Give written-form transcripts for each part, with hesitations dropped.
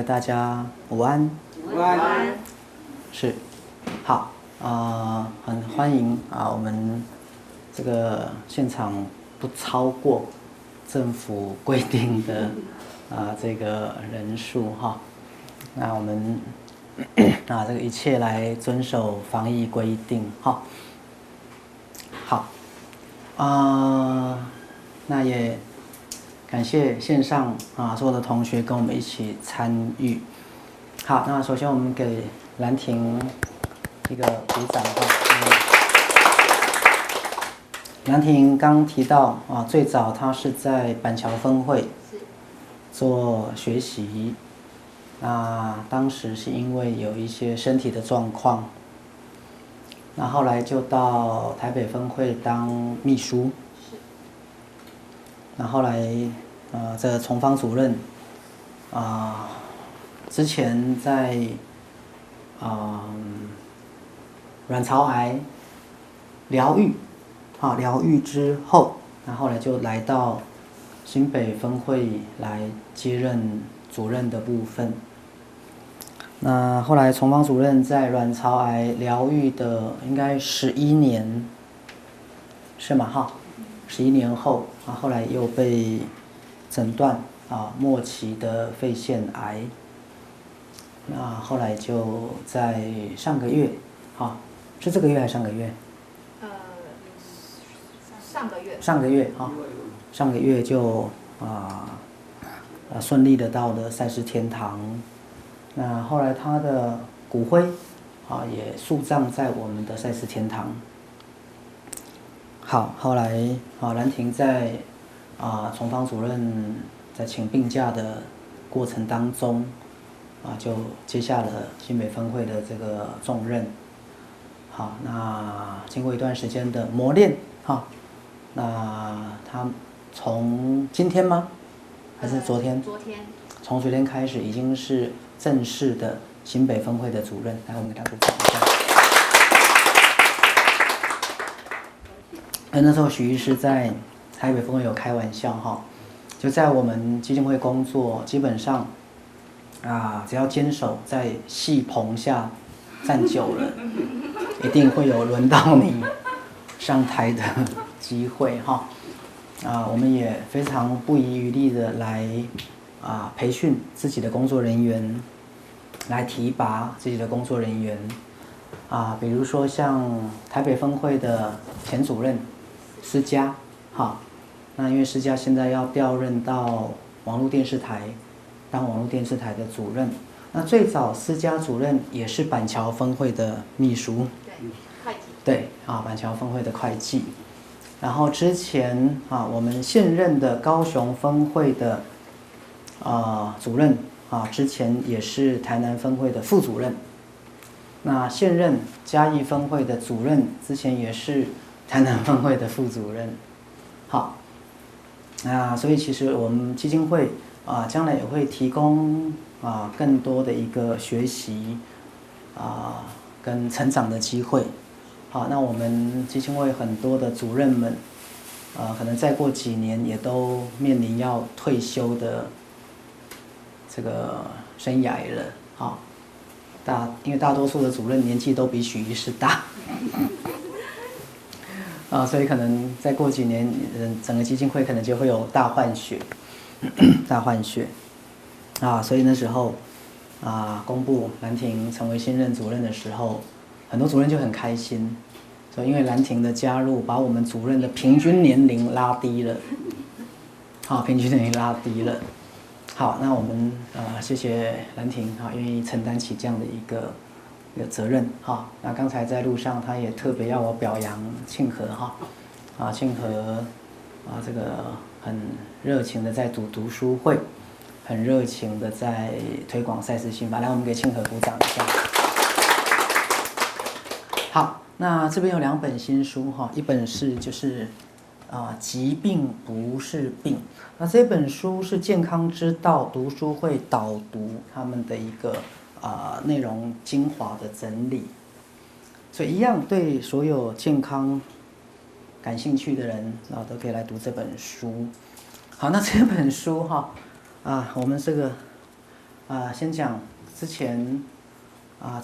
大家午安。午安。是，好，很欢迎我们这个现场不超过政府规定的这个人数哈。那我们这个一切来遵守防疫规定哈。好，那也感谢线上所有的同学跟我们一起参与。好，那首先我们给兰亭一个鼓掌兰亭刚提到最早他是在板桥分会做学习，那当时是因为有一些身体的状况，那后来就到台北分会当秘书，那后来这个从方主任之前在卵巢癌疗愈之后，那后来就来到新北分会来接任主任的部分。那后来从方主任在卵巢癌疗愈的应该11年，是吗？11年后后来又被诊断末期的肺腺癌。那后来就在上个月，是这个月还是上个月？上个月。上个月就顺利的到了赛斯天堂。那后来他的骨灰也树葬在我们的赛斯天堂。好，后来兰亭在从方主任在请病假的过程当中就接下了新北分会的这个重任。好，那经过一段时间的磨练那他从今天吗？还是昨天？从昨天开始已经是正式的新北分会的主任。来，我们给他鼓掌一下。那时候许医师在台北分会有开玩笑就在我们基金会工作，基本上只要坚守在戏棚下站久了，一定会有轮到你上台的机会我们也非常不遗余力的来培训自己的工作人员，来提拔自己的工作人员比如说像台北分会的前主任施家那因为施家现在要调任到网络电视台当网络电视台的主任。那最早施家主任也是板桥分会的秘书，会计。对板桥分会的会计。然后之前我们现任的高雄分会的主任之前也是台南分会的副主任。那现任嘉义分会的主任之前也是台南分会的副主任。好，所以其实我们基金会将来也会提供更多的一个学习跟成长的机会。好，那我们基金会很多的主任们可能再过几年也都面临要退休的这个生涯了因为大多数的主任年纪都比许医师大所以可能再过几年整个基金会可能就会有大换血所以那时候公布兰亭成为新任主任的时候，很多主任就很开心，所以因为兰亭的加入把我们主任的平均年龄拉低了平均年龄拉低了。好，那我们谢谢兰亭愿意承担起这样的一个责任那刚才在路上他也特别要我表扬庆和庆和这个很热情的在读书会，很热情的在推广赛斯心法。来，我们给庆和鼓掌一下。好，那这边有2本新书一本是就是疾病不是病。那这本书是健康之道读书会导读他们的一个内容精华的整理，所以一样对所有健康感兴趣的人都可以来读这本书。好，那这本书我们这个先讲之前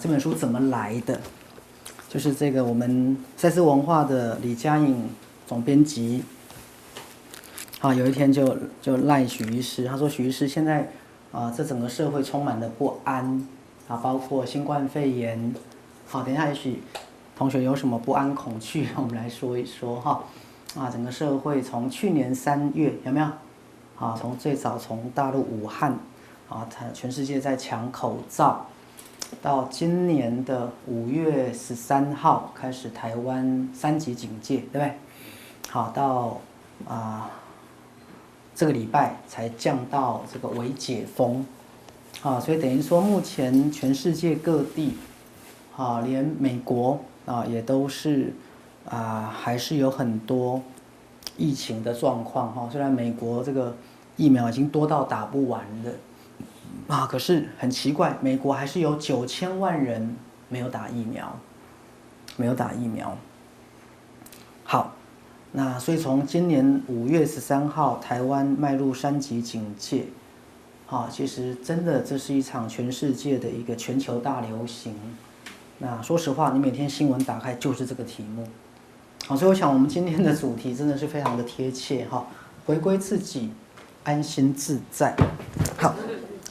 这本书怎么来的，就是这个我们赛斯文化的李佳颖总编辑，有一天就赖许医师，他说许医师现在这整个社会充满了不安包括新冠肺炎，等一下也许同学有什么不安恐惧，我们来说一说整个社会从去年3月有没有从最早从大陆武汉全世界在抢口罩，到今年的5月13号开始台湾3级警戒，对不对？到这个礼拜才降到这个微解封，所以等于说目前全世界各地连美国也都是还是有很多疫情的状况虽然美国这个疫苗已经多到打不完了可是很奇怪，美国还是有9000万人没有打疫苗，好，那所以从今年5月13号台湾迈入3级警戒，其实真的这是一场全世界的一个全球大流行。那说实话，你每天新闻打开就是这个题目，所以我想我们今天的主题真的是非常的贴切回归自己，安心自在。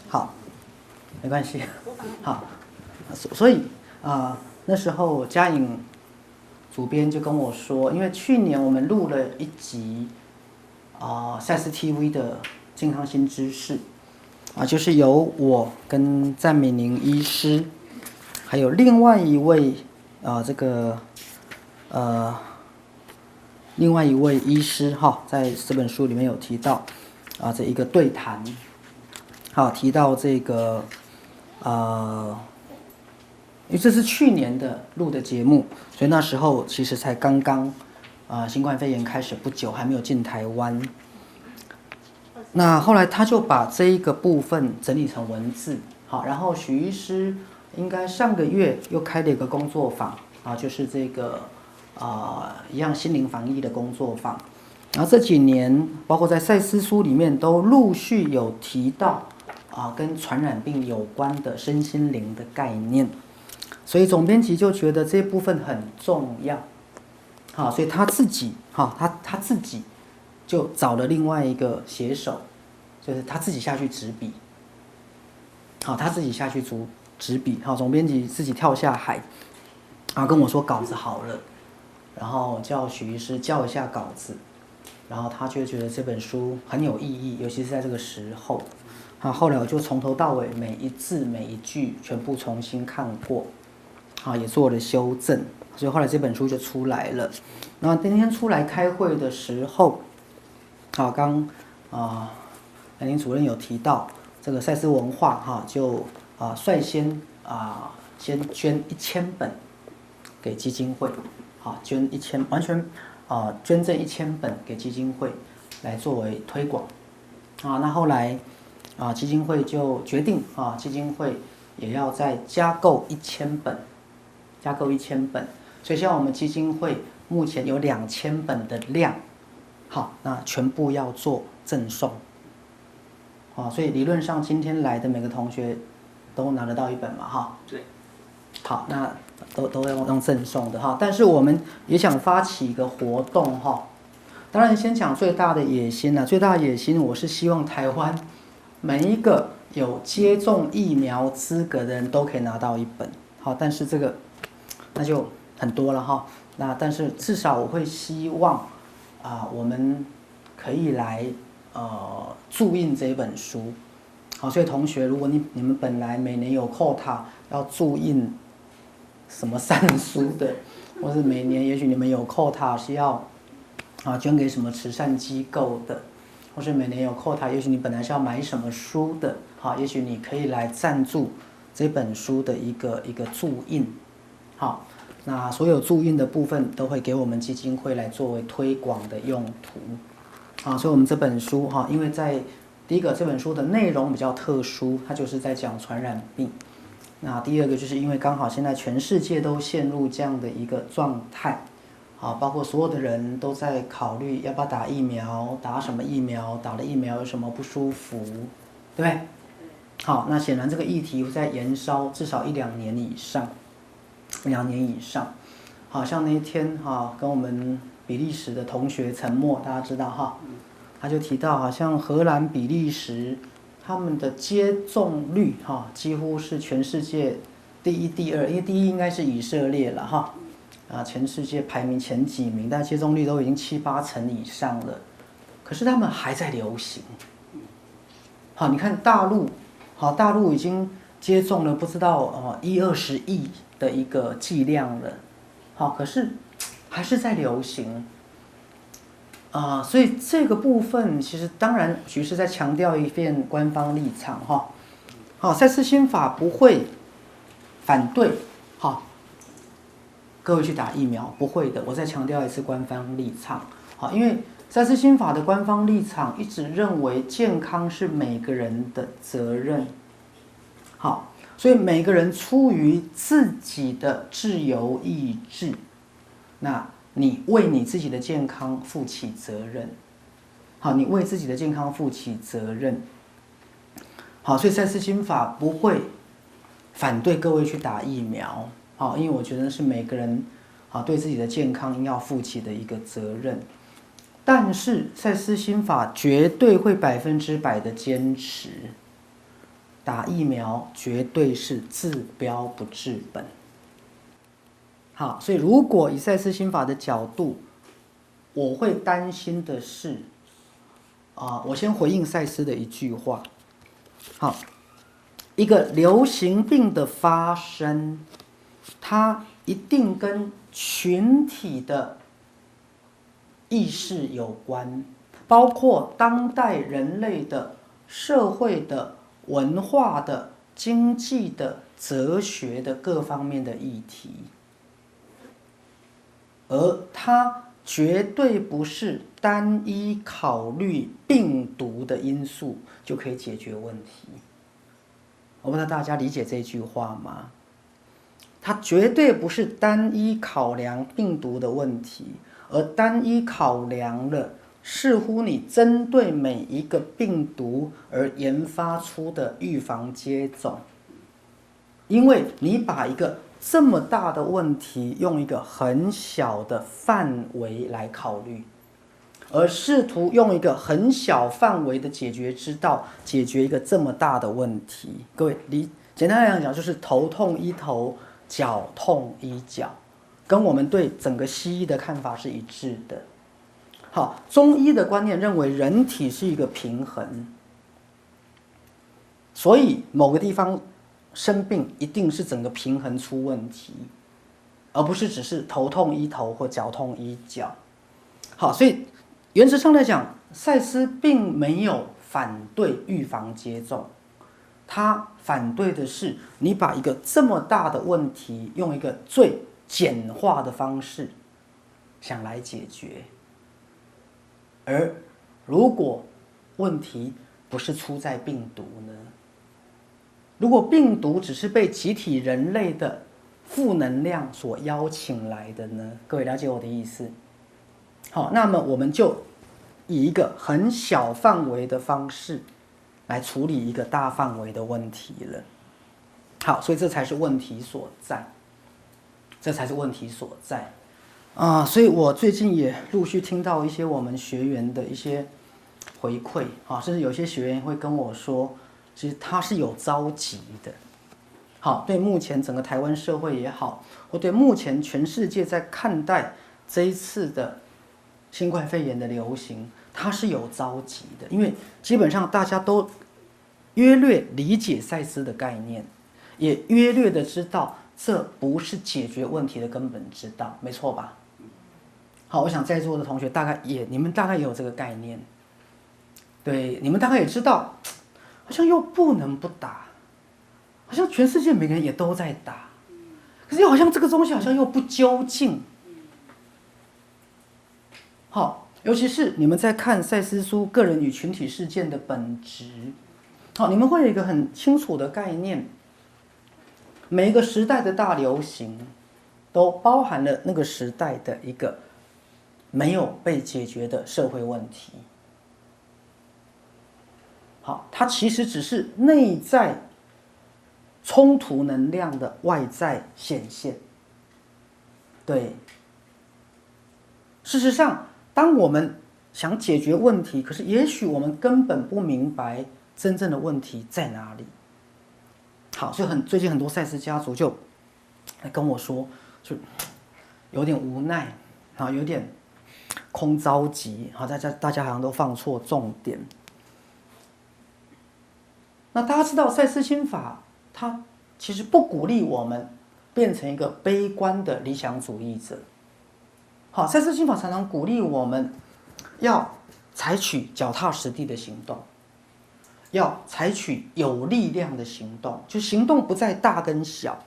好，没关系。所以那时候佳颖主编就跟我说，因为去年我们录了一集赛斯 TV 的健康新知识就是由我跟赞美宁医师，还有另外一位另外一位医师在这本书里面有提到这一个对谈，提到这个因为这是去年的录的节目，所以那时候其实才刚刚新冠肺炎开始不久，还没有进台湾。那后来他就把这一个部分整理成文字，然后许医师应该上个月又开了一个工作坊就是这个一样心灵防疫的工作坊。然后这几年包括在赛斯书里面都陆续有提到跟传染病有关的身心灵的概念，所以总编辑就觉得这部分很重要，所以他自己他自己就找了另外一个写手，就是他自己下去执笔，他自己下去执笔，总编辑自己跳下海，跟我说稿子好了，然后叫许医师校一下稿子，然后他就觉得这本书很有意义，尤其是在这个时候。后来我就从头到尾每一字每一句全部重新看过，也做了修正，所以后来这本书就出来了。那今天出来开会的时候，刚兰陵主任有提到这个赛斯文化就率先先捐1000本给基金会，捐1000完全捐赠1000本给基金会来作为推广那后来基金会就决定基金会也要再加购1000本，所以像我们基金会目前有2000本的量，那全部要做赠送，所以理论上今天来的每个同学都拿得到1本嘛，对，好，那都要用赠送的但是我们也想发起一个活动当然先讲最大的野心最大的野心我是希望台湾每一个有接种疫苗资格的人都可以拿到1本，但是这个那就很多了那但是至少我会希望我们可以来注印这本书，所以同学如果你们本来每年有quota要注印什么善书的，或是每年也许你们有quota是要捐给什么慈善机构的，或是每年有quota也许你本来是要买什么书的，也许你可以来赞助这本书的一个注印，那所有注印的部分都会给我们基金会来作为推广的用途，所以我们这本书因为在第一个这本书的内容比较特殊，它就是在讲传染病，那第二个就是因为刚好现在全世界都陷入这样的一个状态，包括所有的人都在考虑要不要打疫苗，打什么疫苗，打了疫苗有什么不舒服，对不对？好，那显然这个议题在延烧至少1-2年以上，2年以上。好像那一天跟我们比利时的同学陈默，大家知道哈，他就提到好像荷兰、比利时他们的接种率几乎是全世界第一、第二，因为第一应该是以色列了哈，全世界排名前几名，但接种率都已经7-8成以上了，可是他们还在流行。好，你看大陆，大陆已经接种了不知道10-20亿的一个剂量了，可是还是在流行。所以这个部分其实当然局势在强调一遍官方立场哈。赛斯心法不会反对各位去打疫苗，不会的。我再强调一次官方立场因为赛斯心法的官方立场一直认为健康是每个人的责任。好，所以每个人出于自己的自由意志，那你为你自己的健康负起责任。好，你为自己的健康负起责任。好，所以赛斯心法不会反对各位去打疫苗。好，因为我觉得是每个人对自己的健康应要负起的一个责任。但是赛斯心法绝对会100%的坚持，打疫苗绝对是治标不治本。好，所以如果以赛斯心法的角度，我会担心的是，我先回应赛斯的一句话。好，一个流行病的发生，它一定跟群体的意识有关，包括当代人类的社会的、文化的、经济的、哲学的各方面的议题。而它绝对不是单一考虑病毒的因素就可以解决问题。我不知道大家理解这句话吗？它绝对不是单一考量病毒的问题，而单一考量了似乎你针对每一个病毒而研发出的预防接种。因为你把一个这么大的问题用一个很小的范围来考虑，而试图用一个很小范围的解决之道解决一个这么大的问题。各位，简单来讲就是头痛医头，脚痛医脚，跟我们对整个西医的看法是一致的。好，中医的观念认为人体是一个平衡，所以某个地方生病一定是整个平衡出问题，而不是只是头痛医头或脚痛医脚。好，所以原则上来讲，赛斯并没有反对预防接种，他反对的是你把一个这么大的问题用一个最简化的方式想来解决。而如果问题不是出在病毒呢？如果病毒只是被集体人类的负能量所邀请来的呢？各位了解我的意思？好，那么我们就以一个很小范围的方式来处理一个大范围的问题了。好，所以这才是问题所在，这才是问题所在。所以我最近也陆续听到一些我们学员的一些回馈甚至有些学员会跟我说，其实他是有着急的。好，对目前整个台湾社会也好，或对目前全世界在看待这一次的新冠肺炎的流行，他是有着急的，因为基本上大家都约略理解赛斯的概念，也约略的知道这不是解决问题的根本之道，没错吧？好，我想在座的同学你们大概也有这个概念，对，你们大概也知道，好像又不能不打，好像全世界每个人也都在打，可是又好像这个东西好像又不究竟。好，尤其是你们在看赛斯书个人与群体事件的本质，好，你们会有一个很清楚的概念，每一个时代的大流行都包含了那个时代的一个没有被解决的社会问题。好，它其实只是内在冲突能量的外在显现。对，事实上，当我们想解决问题，可是也许我们根本不明白真正的问题在哪里。好，所以最近很多赛斯家族就来跟我说，就有点无奈啊，有点空着急啊，大家好像都放错重点。那大家知道赛斯心法，它其实不鼓励我们变成一个悲观的理想主义者。好，赛斯心法常常鼓励我们要采取脚踏实地的行动，要采取有力量的行动，就行动不在大跟小。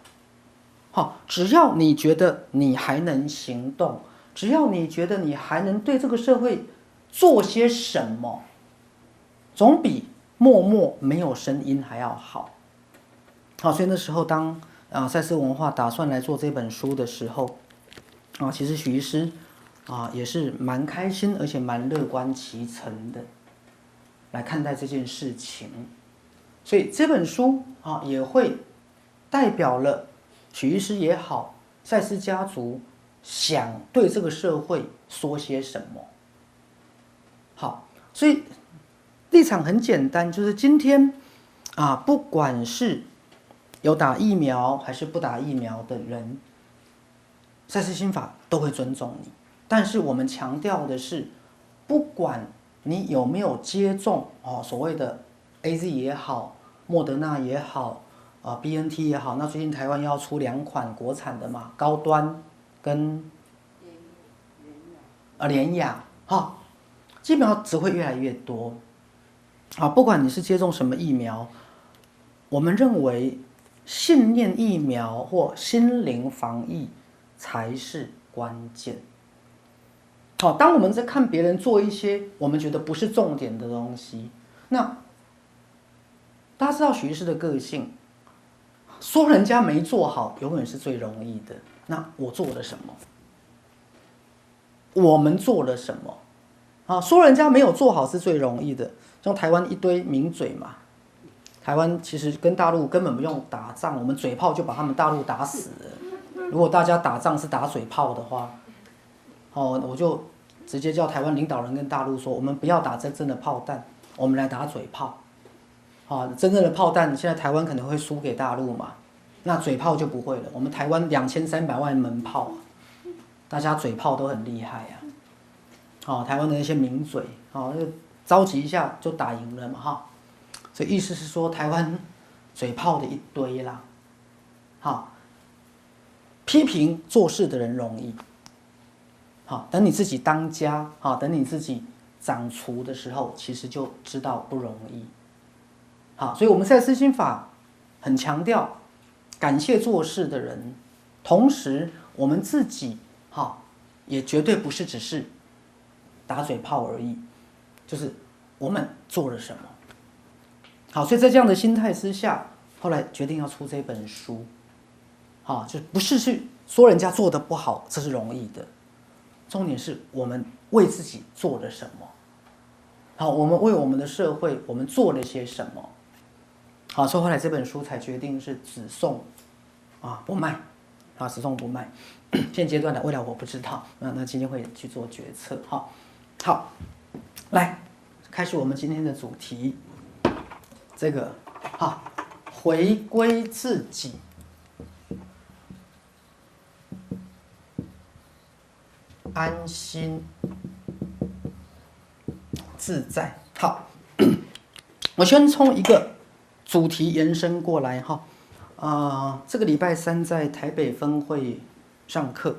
好，只要你觉得你还能行动，只要你觉得你还能对这个社会做些什么，总比默默没有声音还要好。好，所以那时候当赛斯文化打算来做这本书的时候，其实许医师也是蛮开心，而且蛮乐观其成的来看待这件事情。所以这本书也会代表了许医师也好，赛斯家族想对这个社会说些什么。好，所以立场很简单，就是今天不管是有打疫苗还是不打疫苗的人，赛斯心法都会尊重你。但是我们强调的是，不管你有没有接种所谓的 AZ 也好，莫德纳也好，BNT 也好，那最近台湾要出2款国产的嘛，高端跟联雅，基本上只会越来越多。不管你是接种什么疫苗，我们认为信念疫苗或心灵防疫才是关键。当我们在看别人做一些我们觉得不是重点的东西，那大家知道许医师的个性，说人家没做好永远是最容易的。那我做了什么？我们做了什么？说人家没有做好是最容易的。像台湾一堆名嘴嘛，台湾其实跟大陆根本不用打仗，我们嘴炮就把他们大陆打死了。如果大家打仗是打嘴炮的话，我就直接叫台湾领导人跟大陆说，我们不要打真正的炮弹，我们来打嘴炮。真正的炮弹现在台湾可能会输给大陆嘛，那嘴炮就不会了。我们台湾2300万门炮，大家嘴炮都很厉害台湾的那些名嘴，就着急一下就打赢了嘛，所以意思是说台湾嘴炮的一堆啦。批评做事的人容易，等你自己当家，等你自己掌厨的时候，其实就知道不容易。所以我们赛斯心法很强调感谢做事的人，同时我们自己也绝对不是只是打嘴炮而已，就是我们做了什么。所以在这样的心态之下，后来决定要出这本书。就不是去说人家做的不好，这是容易的，重点是我们为自己做了什么。我们为我们的社会，我们做了些什么。所以后来这本书才决定是只送不卖，只送不卖。现阶段的未来我不知道，那今天会去做决策。好，来开始我们今天的主题，这个回归自己。安心自在。好，我先从一个主题延伸过来这个礼拜3在台北分会上课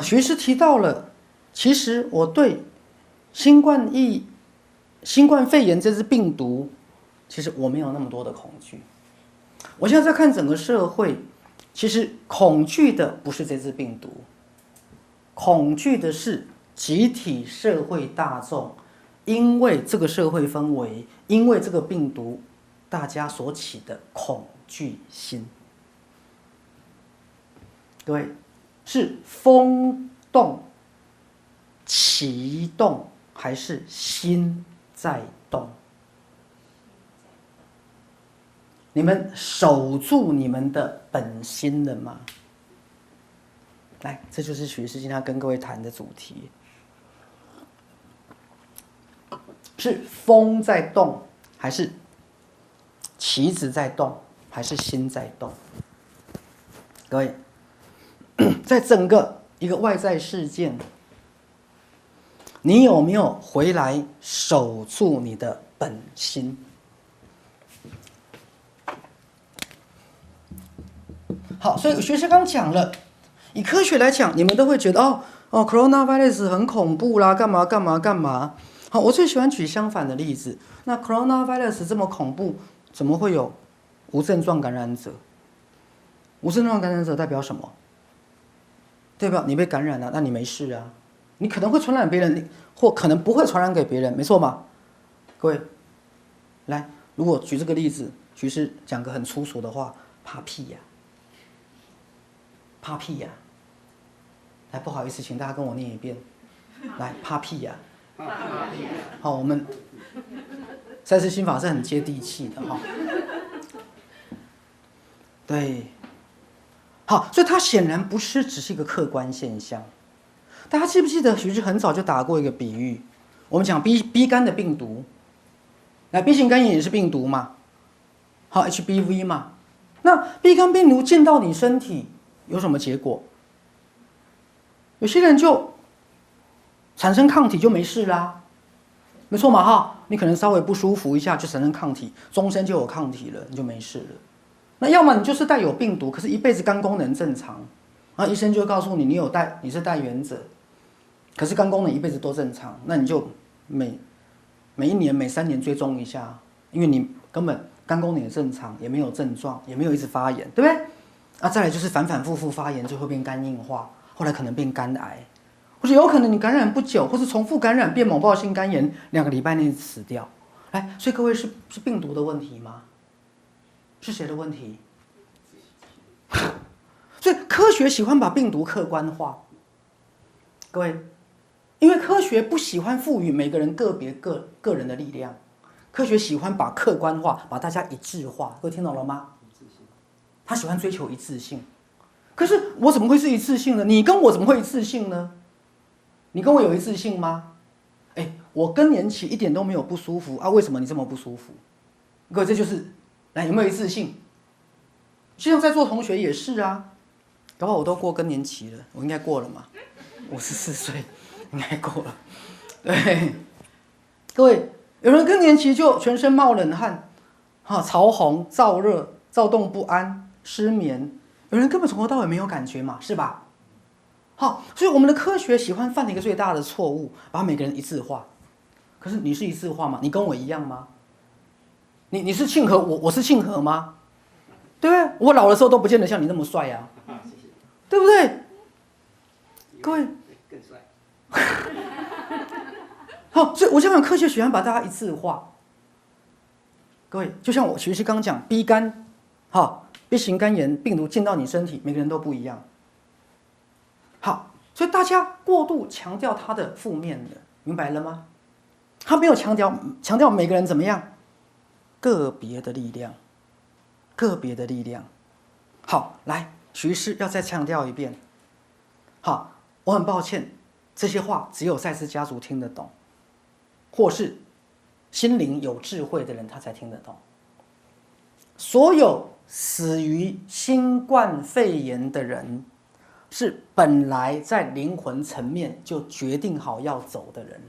学师提到了，其实我对新冠肺炎这支病毒，其实我没有那么多的恐惧。我现在在看整个社会，其实恐惧的不是这支病毒，恐惧的是集体社会大众，因为这个社会氛围，因为这个病毒，大家所起的恐惧心。各位，是风动、启动还是心在动。你们守住你们的本心了吗？来，这就是许师今天要跟各位谈的主题。是风在动，还是棋子在动，还是心在动？各位，在整个一个外在事件，你有没有回来守住你的本心？好，所以学师刚讲了，以科学来讲，你们都会觉得coronavirus 很恐怖啦，干嘛干嘛干嘛。好，我最喜欢举相反的例子。那 coronavirus 这么恐怖，怎么会有无症状感染者？无症状感染者代表什么？代表你被感染了，那你没事啊，你可能会传染别人，或可能不会传染给别人，没错吗？各位，来，如果举这个例子，徐师讲个很粗俗的话，怕屁呀！怕屁呀！来，不好意思，请大家跟我念一遍。来，怕屁呀！好，我们赛斯心法是很接地气的哈。对，好，所以它显然不是只是一个客观现象。大家记不记得徐志很早就打过一个比喻？我们讲 B 肝的病毒，那 B 型肝炎也是病毒嘛？好 ，HBV 嘛。那 B 肝病毒进到你身体有什么结果？有些人就产生抗体就没事啦，没错嘛哈。你可能稍微不舒服一下就产生抗体，终身就有抗体了，你就没事了。那要么你就是带有病毒，可是一辈子肝功能正常，然后医生就会告诉你你是带原者，可是肝功能一辈子都正常，那你就每1年每3年追踪一下，因为你根本肝功能也正常，也没有症状，也没有一直发炎，对不对？啊，再来就是反反复复发炎，最后变肝硬化，后来可能变肝癌，或者有可能你感染不久，或是重复感染变猛暴性肝炎，2个礼拜内死掉。来，所以各位是病毒的问题吗？是谁的问题？所以科学喜欢把病毒客观化，各位，因为科学不喜欢赋予每个人个人的力量，科学喜欢把客观化，把大家一致化。各位听懂了吗？他喜欢追求一致性。可是我怎么会是一致性呢？你跟我怎么会一致性呢？你跟我有一致性吗？我更年期一点都没有不舒服啊，为什么你这么不舒服？各位，这就是来有没有一致性？就像在座同学也是啊，搞不好我都过更年期了，我应该过了嘛，54岁应该过了。对，各位，有人更年期就全身冒冷汗，潮红、燥热、躁动不安、失眠，有人根本从头到尾没有感觉嘛，是吧？好，所以我们的科学喜欢犯了一个最大的错误，把每个人一致化。可是你是一致化吗？你跟我一样吗？你是庆和，我是庆和吗？对不对？我老的时候都不见得像你那么帅啊，对不对？各位，更帅。好，所以我想科学喜欢把大家一致化。各位，就像我其实刚讲 B 肝，B 型肝炎病毒进到你身体，每个人都不一样。好，所以大家过度强调它的负面的，明白了吗？他没有强调每个人怎么样，个别的力量，个别的力量。好，来，徐师要再强调一遍。好，我很抱歉，这些话只有赛斯家族听得懂，或是心灵有智慧的人他才听得懂。所有死于新冠肺炎的人，是本来在灵魂层面就决定好要走的人。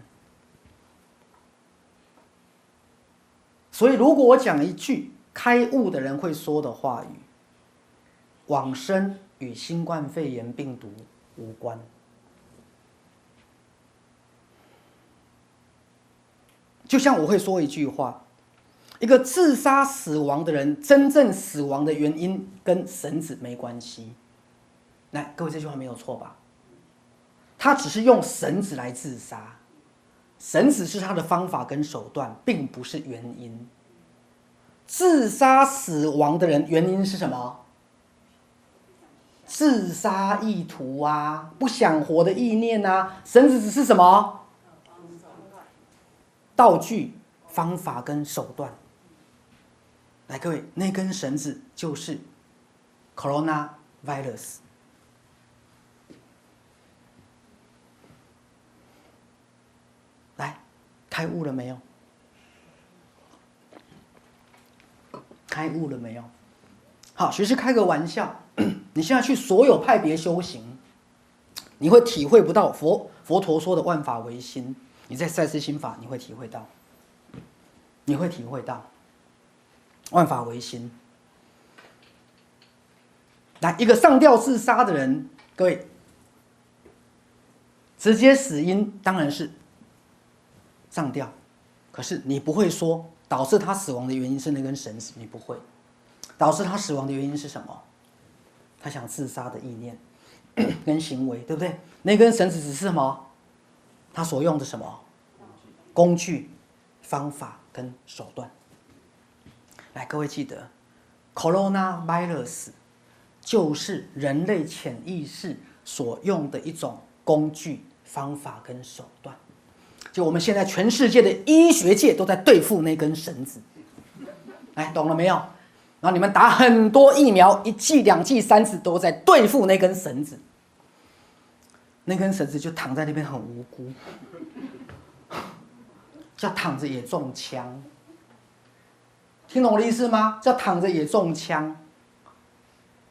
所以如果我讲一句开悟的人会说的话语，往生与新冠肺炎病毒无关。就像我会说一句话，一个自杀死亡的人，真正死亡的原因跟绳子没关系。来，各位，这句话没有错吧？他只是用绳子来自杀，绳子是他的方法跟手段，并不是原因。自杀死亡的人原因是什么？自杀意图啊，不想活的意念啊，绳子只是什么？道具，方法跟手段。来，各位，那根绳子就是 coronavirus。来，开悟了没有？开悟了没有？好，其实开个玩笑，你现在去所有派别修行，你会体会不到佛陀说的万法唯心。你在赛斯心法，你会体会到，万法唯心。来，一个上吊自杀的人，各位，直接死因当然是上吊，可是你不会说导致他死亡的原因是那根绳子，你不会。导致他死亡的原因是什么？他想自杀的意念跟行为，对不对？那根绳子只是什么？他所用的什么工具、方法跟手段。来，各位记得 ，coronavirus 就是人类潜意识所用的一种工具、方法跟手段。就我们现在全世界的医学界都在对付那根绳子。来，懂了没有？然后你们打很多疫苗，1剂、2剂、3剂都在对付那根绳子。那根绳子就躺在那边很无辜，叫躺着也中枪。听懂我的意思吗？叫躺着也中枪。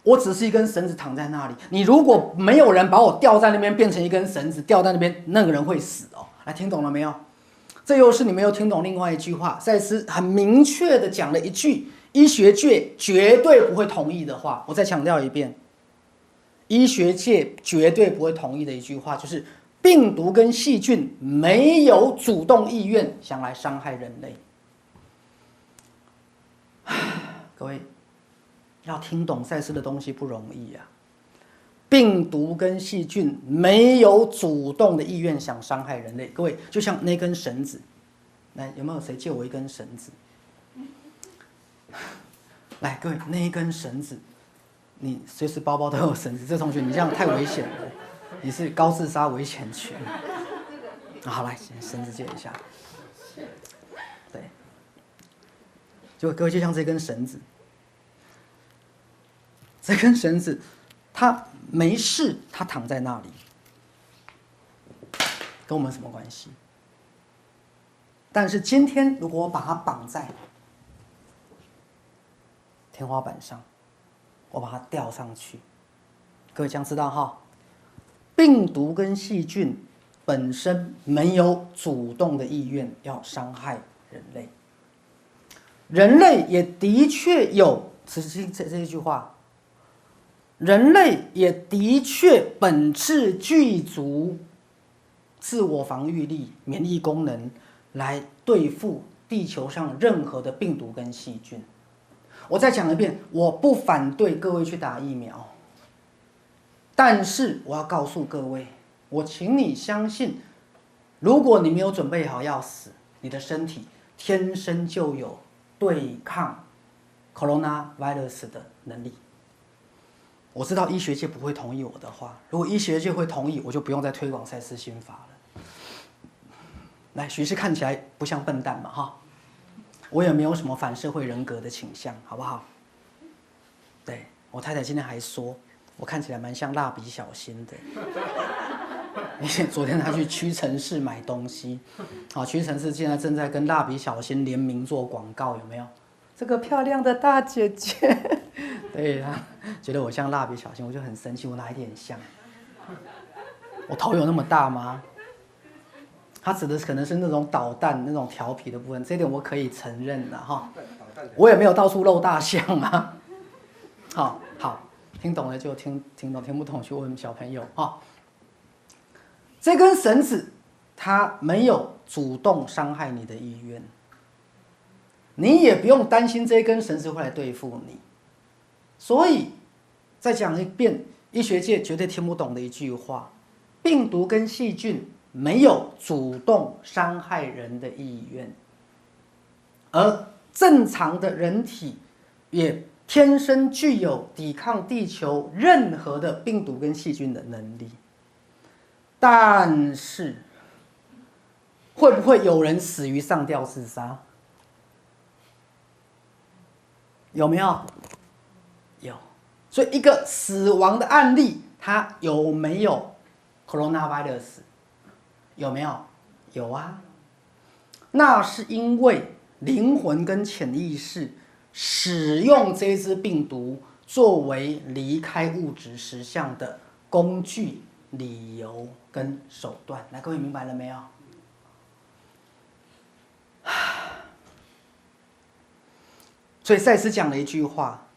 我只是一根绳子躺在那里，你如果没有人把我吊在那边，变成一根绳子吊在那边，那个人会死哦。来，听懂了没有？这又是你没有听懂另外一句话，赛斯很明确的讲了一句医学界绝对不会同意的话。我再强调一遍，医学界绝对不会同意的一句话，就是病毒跟细菌没有主动意愿想来伤害人类。各位要听懂赛斯的东西不容易啊！病毒跟细菌没有主动的意愿想伤害人类。各位，就像那根绳子，来，有没有谁借我一根绳子？来，各位，那一根绳子，你随时包包都有绳子。这同学，你这样太危险了，你是高自杀危险群。好，来，绳子借一下。对，就各位，就像这根绳子，这根绳子，它没事，它躺在那里，跟我们什么关系？但是今天，如果我把它绑在天花板上，我把它吊上去，各位将知道哈，病毒跟细菌本身没有主动的意愿要伤害人类，人类也的确有这一句话。人类也的确本质具足自我防御力、免疫功能，来对付地球上任何的病毒跟细菌。我再讲一遍，我不反对各位去打疫苗，但是我要告诉各位，我请你相信，如果你没有准备好要死，你的身体天生就有对抗 coronavirus 的能力。我知道医学界不会同意我的话，如果医学界会同意，我就不用再推广赛斯心法了。来，徐师看起来不像笨蛋嘛，哈，我也没有什么反社会人格的倾向，好不好？对，我太太今天还说，我看起来蛮像蜡笔小新的。因为昨天她去屈臣氏买东西，好，屈臣氏现在正在跟蜡笔小新联名做广告，有没有？这个漂亮的大姐姐。对呀，觉得我像蜡笔小新，我就很生气，我哪一点像？我头有那么大吗？他指的可能是那种导弹、那种调皮的部分，这一点我可以承认的哈。我也没有到处露大象啊。好，听懂了就听懂，听不懂去问小朋友哈。这根绳子，它没有主动伤害你的意愿，你也不用担心这根绳子会来对付你。所以，再讲一遍，医学界绝对听不懂的一句话：病毒跟细菌没有主动伤害人的意愿，而正常的人体也天生具有抵抗地球任何的病毒跟细菌的能力。但是，会不会有人死于上吊自杀？有没有？有。所以一个死亡的案例，它有没有 coronavirus？ 有没有？有啊。那是因为灵魂跟潜意识使用这支病毒作为离开物质实相的工具、理由跟手段。来，各位明白了没有？所以赛斯讲了一句话：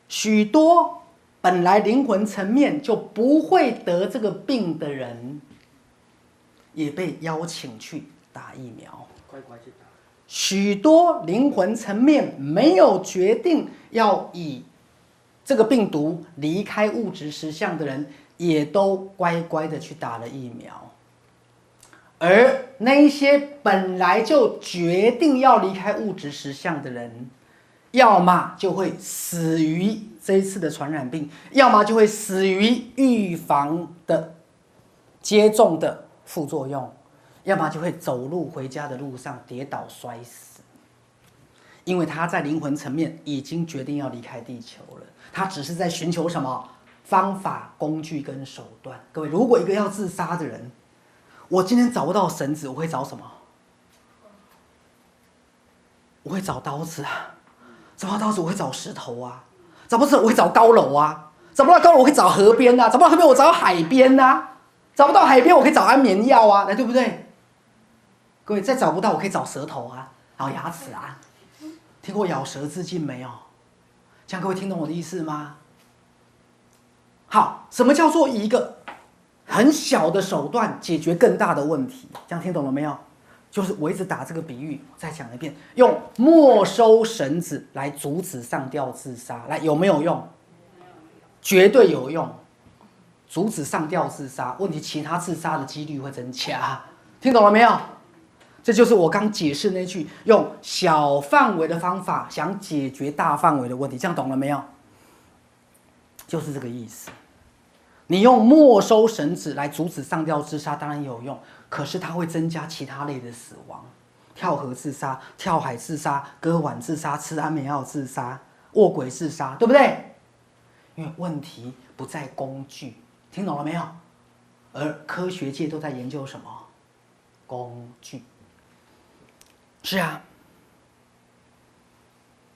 许多本来灵魂层面就不会得这个病的人，也被邀请去打疫苗。乖乖去打。许多灵魂层面没有决定要以这个病毒离开物质实相的人，也都乖乖的去打了疫苗。而那一些本来就决定要离开物质实相的人，要么就会死于这一次的传染病，要么就会死于预防的接种的副作用，要么就会走路回家的路上跌倒摔死。因为他在灵魂层面已经决定要离开地球了，他只是在寻求什么方法、工具跟手段。各位，如果一个要自杀的人，我今天找不到绳子，我会找什么？我会找刀子啊。找不到刀子，我会找石头啊；找不到石头，我会找高楼啊；找不到高楼，我会找河边啊；找不到河边，我找海边啊；找不到海边，我可以找安眠药啊，对不对？各位，再找不到，我可以找舌头啊，然后牙齿啊。听过咬舌自尽没有？这样各位听懂我的意思吗？好，什么叫做以一个很小的手段解决更大的问题？这样听懂了没有？就是我一直打这个比喻，再讲一遍，用没收绳子来阻止上吊自杀，来有没有用？绝对有用。阻止上吊自杀，问题其他自杀的几率会增加，听懂了没有？这就是我刚解释那句，用小范围的方法想解决大范围的问题，这样懂了没有？就是这个意思。你用没收绳子来阻止上吊自杀当然有用，可是它会增加其他类的死亡，跳河自杀、跳海自杀、割腕自杀、吃安眠药自杀、卧轨自杀，对不对？因为问题不在工具，听懂了没有？而科学界都在研究什么？工具。是啊。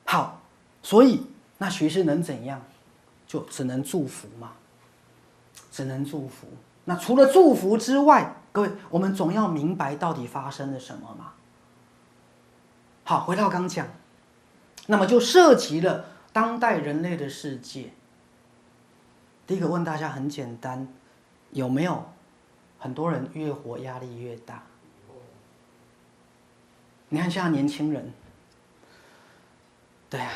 好，所以那学生能怎样？就只能祝福嘛。只能祝福。那除了祝福之外，各位，我们总要明白到底发生了什么嘛。好，回到刚讲，那么就涉及了当代人类的世界。第一个问大家很简单，有没有很多人越活压力越大？你看现在年轻人，对啊，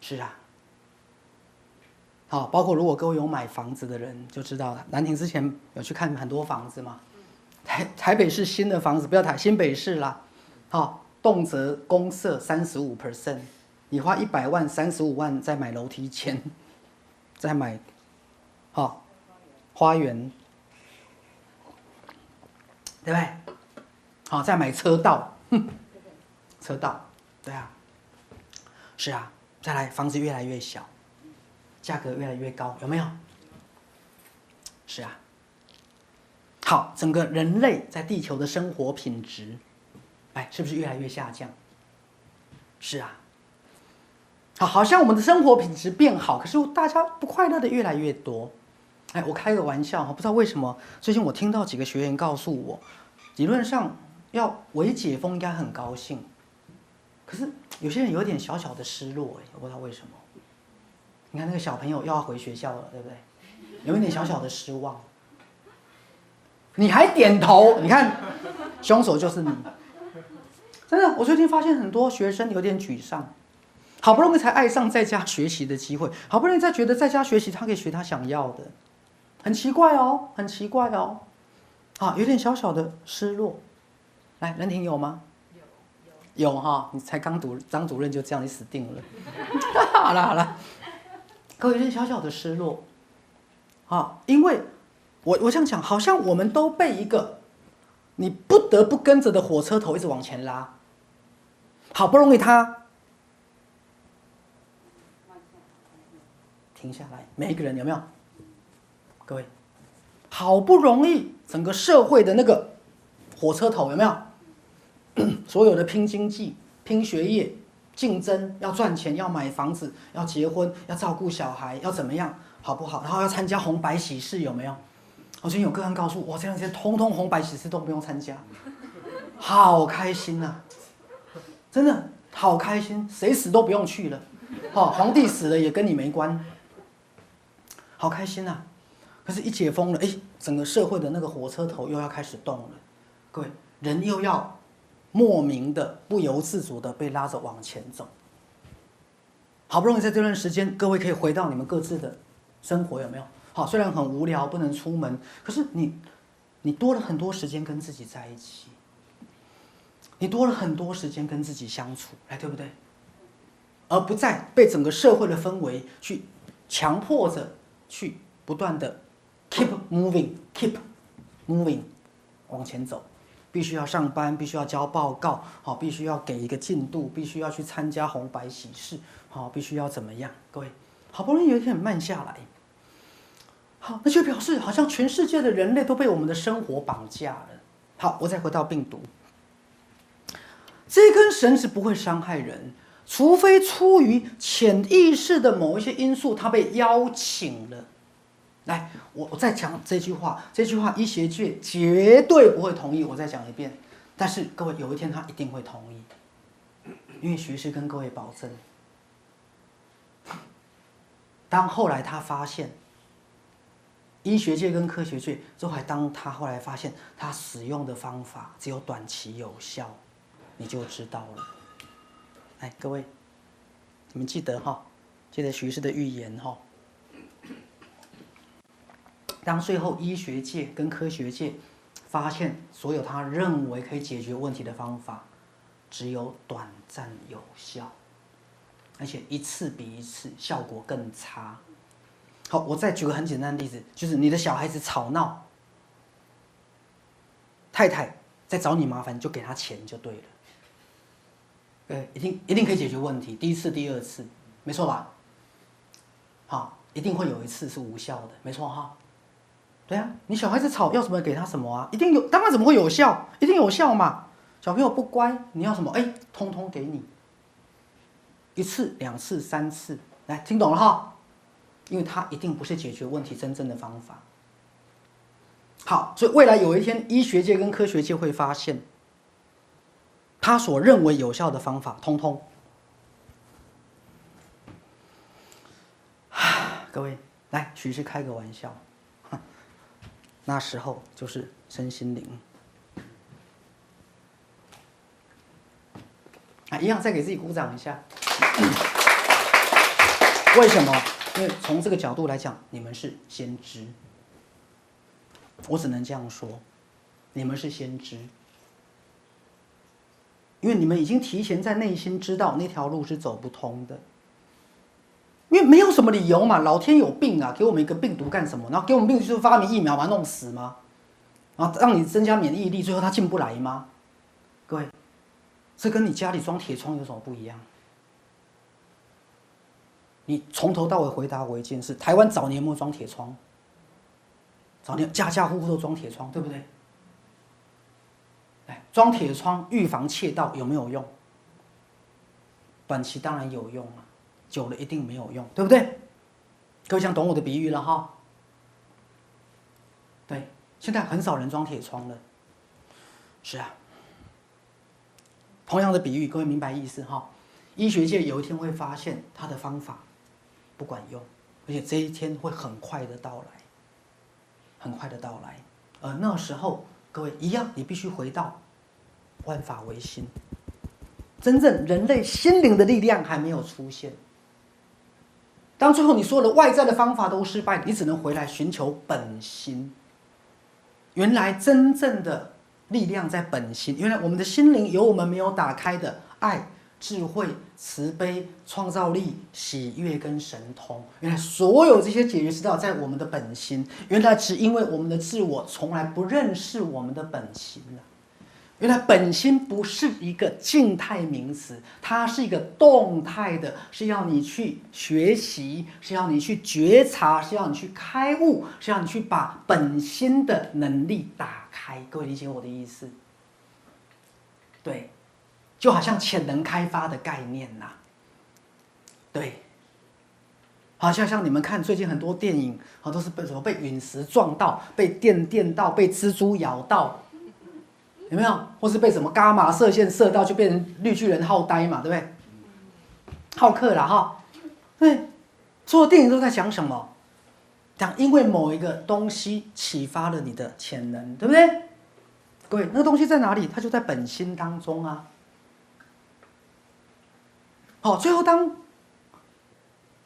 是啊。好，包括如果各位有买房子的人就知道了。兰亭之前有去看很多房子嘛，台北市新的房子，不要新北市啦，好，动辄公设35%，你花100万、35万再买楼梯间，再买，好，花园，对不对？好，再买车道，车道，对啊，是啊，再来房子越来越小。价格越来越高，有没有？是啊。好，整个人类在地球的生活品质，哎，是不是越来越下降？是啊。好像我们的生活品质变好，可是大家不快乐的越来越多。哎，我开个玩笑，不知道为什么最近我听到几个学员告诉我，理论上要微解封应该很高兴，可是有些人有点小小的失落，我不知道为什么。你看那个小朋友又要回学校了，对不对？有一点小小的失望。你还点头，你看，凶手就是你。真的，我最近发现很多学生有点沮丧，好不容易才爱上在家学习的机会，好不容易才觉得在家学习他可以学他想要的，很奇怪哦，很奇怪哦。啊，有点小小的失落。来，任婷有吗？有哈，你才刚读，张主任就这样，你死定了。好了。各位有点小小的失落，啊，因为我这样讲，好像我们都被一个你不得不跟着的火车头一直往前拉，好不容易他停下来，每一个人有没有？各位，好不容易整个社会的那个火车头有没有？所有的拼经济、拼学业、竞争，要赚钱，要买房子，要结婚，要照顾小孩，要怎么样，好不好？然后要参加红白喜事，有没有？我最近有个案告诉我，这段时间通通红白喜事都不用参加，好开心啊！真的好开心，谁死都不用去了，皇帝死了也跟你没关，好开心啊！可是，一解封了，整个社会的那个火车头又要开始动了，各位，人又要莫名的、不由自主的被拉着往前走。好不容易在这段时间，各位可以回到你们各自的生活，有没有？好，虽然很无聊，不能出门，可是你多了很多时间跟自己在一起，你多了很多时间跟自己相处，对不对？而不再被整个社会的氛围去强迫着去不断的 keep moving 往前走，必须要上班，必须要交报告，必须要给一个进度，必须要去参加红白喜事，必须要怎么样？各位，好不容易有一天慢下来。好，那就表示好像全世界的人类都被我们的生活绑架了。好，我再回到病毒，这根绳子不会伤害人，除非出于潜意识的某一些因素，它被邀请了。来，我再讲这句话，医学界绝对不会同意，我再讲一遍。但是各位，有一天他一定会同意，因为徐师跟各位保证，当后来他发现。医学界跟科学界当他后来发现他使用的方法只有短期有效，你就知道了。各位，你们记得记得徐氏的预言当最后医学界跟科学界发现所有他认为可以解决问题的方法，只有短暂有效，而且一次比一次效果更差。好，我再举个很简单的例子，就是你的小孩子吵闹，太太在找你麻烦，就给他钱就对了。一定可以解决问题，第一次、第二次，没错吧？好，一定会有一次是无效的，没错哈。对啊，你小孩子吵要什么给他什么啊？一定有，当然怎么会有效？一定有效嘛。小朋友不乖，你要什么？通通给你，一次、两次、三次，来，听懂了哈？因为它一定不是解决问题真正的方法。好，所以未来有一天，医学界跟科学界会发现，他所认为有效的方法，通通，各位来，徐师开个玩笑，那时候就是身心灵。一样再给自己鼓掌一下。为什么？因为从这个角度来讲，你们是先知，我只能这样说，你们是先知，因为你们已经提前在内心知道那条路是走不通的，因为没有什么理由嘛，老天有病啊，给我们一个病毒干什么？然后给我们病毒就是发明疫苗把它弄死吗？然后让你增加免疫力，最后它进不来吗？各位，这跟你家里装铁窗有什么不一样？你从头到尾回答我一件事：台湾早年有没有装铁窗？早年家家户户都装铁窗，对不对？装铁窗预防窃盗有没有用？短期当然有用啊，久了一定没有用，对不对？各位想懂我的比喻了哈？对，现在很少人装铁窗了。是啊，同样的比喻，各位明白意思哈？医学界有一天会发现它的方法不管用，而且这一天会很快的到来，很快的到来。而那时候，各位一样，你必须回到万法唯心，真正人类心灵的力量还没有出现。当最后你所有的外在的方法都失败，你只能回来寻求本心。原来真正的力量在本心，原来我们的心灵有我们没有打开的爱、智慧、慈悲、创造力、喜悦跟神通。原来所有这些解决之道在我们的本心，原来只因为我们的自我从来不认识我们的本心了。原来本心不是一个静态名词，它是一个动态的，是要你去学习，是要你去觉察，是要你去开悟，是要你去把本心的能力打开。各位理解我的意思？对，就好像潜能开发的概念呐、对。好像你们看最近很多电影，都是被什么被陨石撞到，被电到，被蜘蛛咬到，有没有？或是被什么伽马射线射到，就变成绿巨人浩呆嘛，对不对？浩克啦哈，对，所有电影都在讲什么？讲因为某一个东西启发了你的潜能，对不对？各位，那个东西在哪里？它就在本心当中啊。好，最后当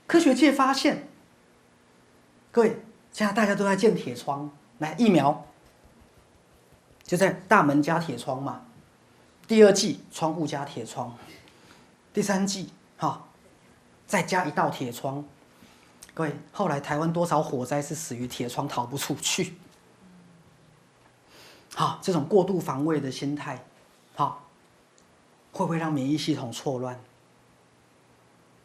科学界发现，各位，现在大家都在建铁窗，来疫苗就在大门加铁窗嘛。第二剂窗户加铁窗，第三剂再加一道铁窗。各位，后来台湾多少火灾是死于铁窗逃不出去？这种过度防卫的心态，会不会让免疫系统错乱？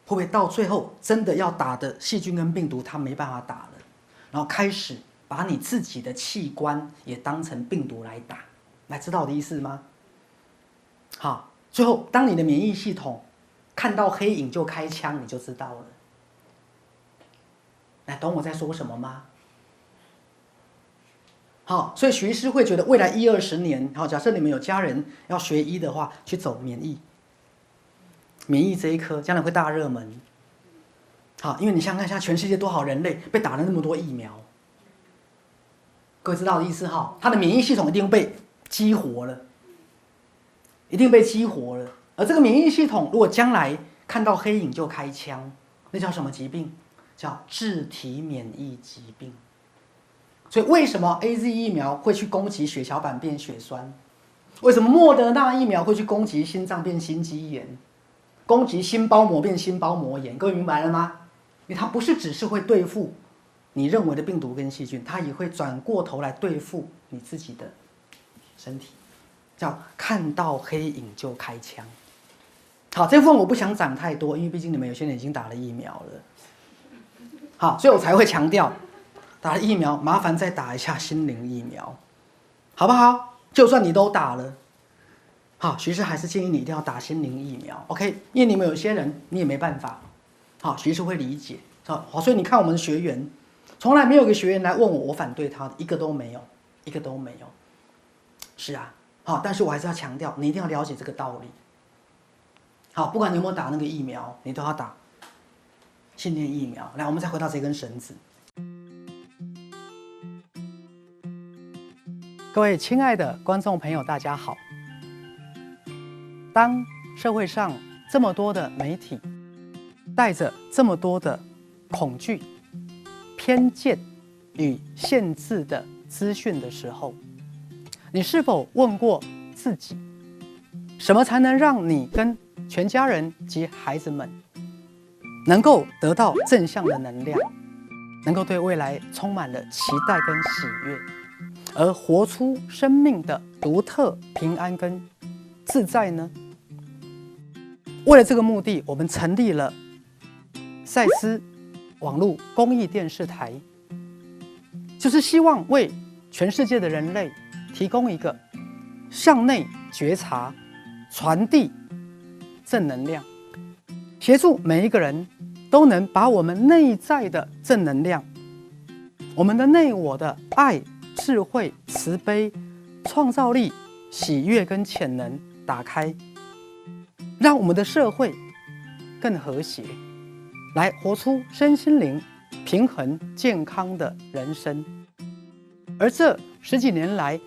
会不会到最后真的要打的细菌跟病毒，它没办法打了，然后开始把你自己的器官也当成病毒来打？来，知道我的意思吗？好，最后当你的免疫系统看到黑影就开枪，你就知道了。来，懂我在说什么吗？好，所以徐医师会觉得未来10-20年，假设你们有家人要学医的话，去走免疫这一科将来会大热门。好，因为你想想看，现在全世界多少人类被打了那么多疫苗，各位知道我的意思哈？他的免疫系统一定被激活了，一定被激活了。而这个免疫系统如果将来看到黑影就开枪，那叫什么疾病？叫自体免疫疾病。所以为什么 AZ 疫苗会去攻击血小板变血栓？为什么莫德纳疫苗会去攻击心脏变心肌炎？攻击心包膜变心包膜炎？各位明白了吗？因为它不是只是会对付你认为的病毒跟细菌，它也会转过头来对付你自己的身体，叫看到黑影就开枪。好，这部分我不想讲太多，因为毕竟你们有些人已经打了疫苗了。好，所以我才会强调，打了疫苗麻烦再打一下心灵疫苗，好不好？就算你都打了，好，徐医师还是建议你一定要打心灵疫苗 ，OK？ 因为你们有些人你也没办法，好，徐医师会理解，好，所以你看我们的学员，从来没有一个学员来问我，我反对他的，一个都没有，一个都没有。是啊，好，但是我还是要强调，你一定要了解这个道理。好，不管你有没有打那个疫苗，你都要打信念疫苗。来，我们再回到这根绳子。各位亲爱的观众朋友，大家好。当社会上这么多的媒体带着这么多的恐惧、偏见与限制的资讯的时候，你是否问过自己，什么才能让你跟全家人及孩子们能够得到正向的能量，能够对未来充满了期待跟喜悦，而活出生命的独特平安跟自在呢？为了这个目的，我们成立了赛斯网络公益电视台，就是希望为全世界的人类提供一个向内觉察、传递正能量，协助每一个人都能把我们内在的正能量、我们的内我的爱、智慧、慈悲、创造力、喜悦跟潜能打开，让我们的社会更和谐，来活出身心灵平衡健康的人生。而这10几年来，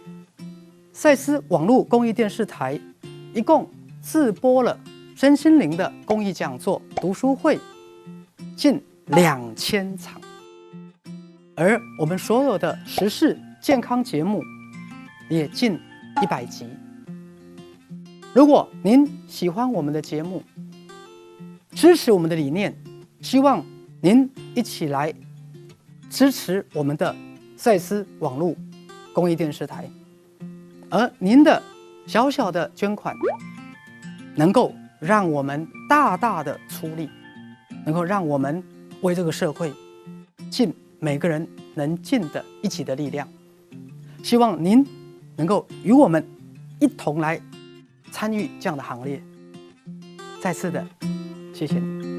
赛斯网络公益电视台一共自播了身心灵的公益讲座、读书会近2000场，而我们所有的时事健康节目也近100集。如果您喜欢我们的节目，支持我们的理念，希望您一起来支持我们的赛斯网络公益电视台。而您的小小的捐款，能够让我们大大的出力，能够让我们为这个社会尽每个人能尽的一己的力量。希望您能够与我们一同来参与这样的行列。再次的谢谢你。